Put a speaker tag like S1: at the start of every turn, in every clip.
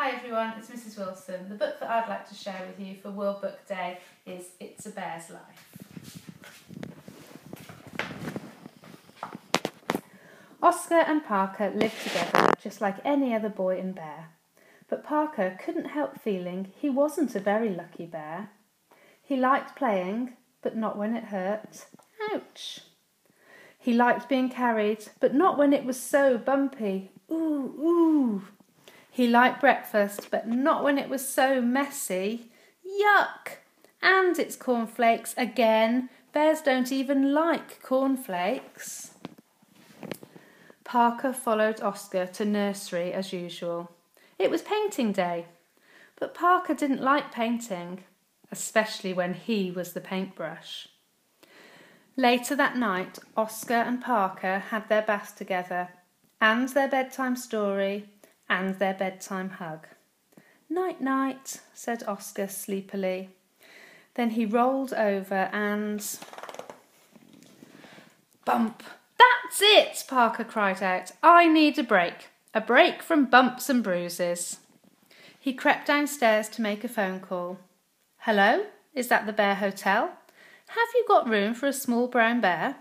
S1: Hi everyone, it's Mrs Wilson. The book that I'd like to share with you for World Book Day is It's a Bear's Life. Oscar and Parker lived together just like any other boy and bear. But Parker couldn't help feeling he wasn't a very lucky bear. He liked playing, but not when it hurt. Ouch! He liked being carried, but not when it was so bumpy. Ooh, ooh! He liked breakfast, but not when it was so messy. Yuck! And it's cornflakes again. Bears don't even like cornflakes. Parker followed Oscar to nursery as usual. It was painting day, but Parker didn't like painting, especially when he was the paintbrush. Later that night, Oscar and Parker had their bath together, and their bedtime story, and their bedtime hug. "Night, night," said Oscar sleepily. Then he rolled over and... Bump! "That's it!" Parker cried out. "I need a break from bumps and bruises." He crept downstairs to make a phone call. "Hello, is that the Bear Hotel? Have you got room for a small brown bear?"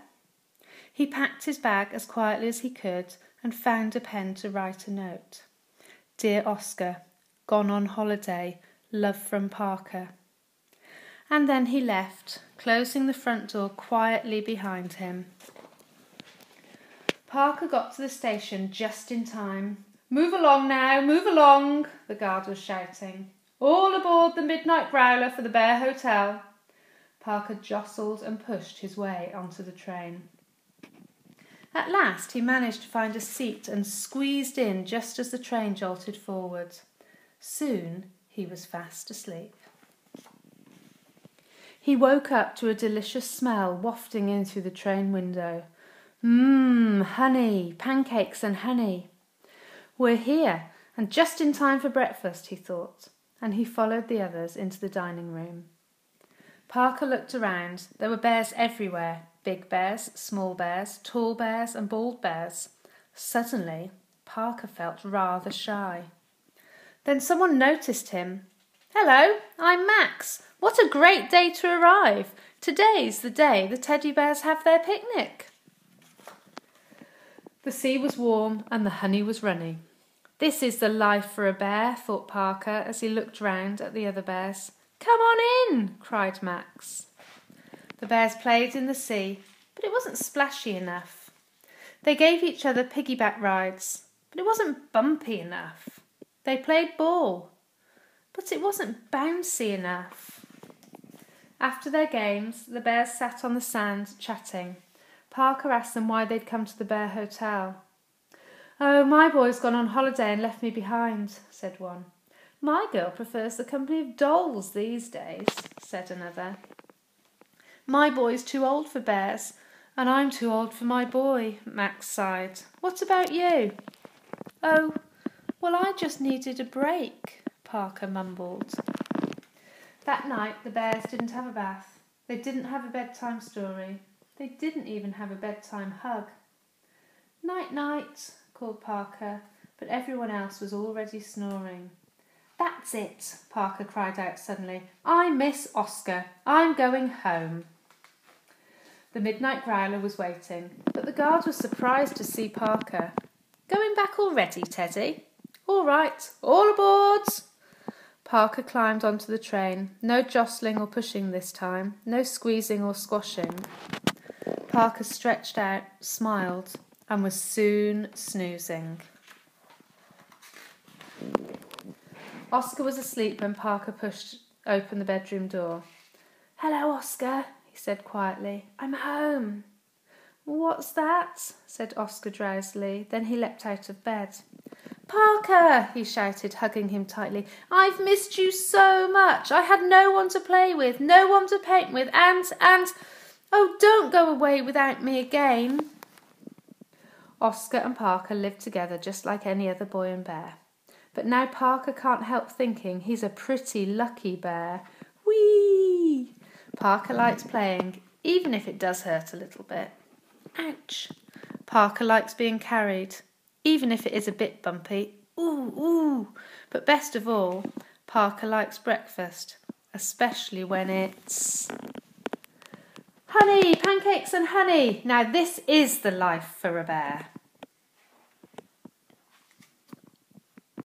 S1: He packed his bag as quietly as he could and found a pen to write a note. "Dear Oscar, gone on holiday, love from Parker." And then he left, closing the front door quietly behind him. Parker got to the station just in time. "Move along now, move along," the guard was shouting. "All aboard the midnight growler for the Bear Hotel." Parker jostled and pushed his way onto the train. At last he managed to find a seat and squeezed in just as the train jolted forward. Soon he was fast asleep. He woke up to a delicious smell wafting in through the train window. Honey, pancakes and honey. "We're here, and just in time for breakfast," he thought, and he followed the others into the dining room. Parker looked around. There were bears everywhere. Big bears, small bears, tall bears and bald bears. Suddenly, Parker felt rather shy. Then someone noticed him. "Hello, I'm Max. What a great day to arrive. Today's the day the teddy bears have their picnic." The sea was warm and the honey was running. "This is the life for a bear," thought Parker as he looked round at the other bears. "Come on in," cried Max. The bears played in the sea, but it wasn't splashy enough. They gave each other piggyback rides, but it wasn't bumpy enough. They played ball, but it wasn't bouncy enough. After their games, the bears sat on the sand chatting. Parker asked them why they'd come to the Bear Hotel. "Oh, my boy's gone on holiday and left me behind," said one. "My girl prefers the company of dolls these days," said another. "My boy's too old for bears, and I'm too old for my boy," Max sighed. "What about you?" "Oh, well, I just needed a break," Parker mumbled. That night the bears didn't have a bath. They didn't have a bedtime story. They didn't even have a bedtime hug. "Night, night," called Parker, but everyone else was already snoring. "That's it," Parker cried out suddenly. "I miss Oscar. I'm going home." The midnight growler was waiting, but the guard was surprised to see Parker. "Going back already, Teddy?" "All right, all aboard!" Parker climbed onto the train. No jostling or pushing this time, no squeezing or squashing. Parker stretched out, smiled, and was soon snoozing. Oscar was asleep when Parker pushed open the bedroom door. "Hello, Oscar," he said quietly. "I'm home." "What's that?" said Oscar drowsily. Then he leapt out of bed. "Parker," he shouted, hugging him tightly. "I've missed you so much. I had no one to play with, no one to paint with, and... Oh, don't go away without me again." Oscar and Parker lived together just like any other boy and bear. But now Parker can't help thinking he's a pretty lucky bear. Whee! Parker likes playing, even if it does hurt a little bit. Ouch! Parker likes being carried, even if it is a bit bumpy. ooh, ooh. But best of all, Parker likes breakfast, especially when it's honey, pancakes and honey. Now this is the life for a bear.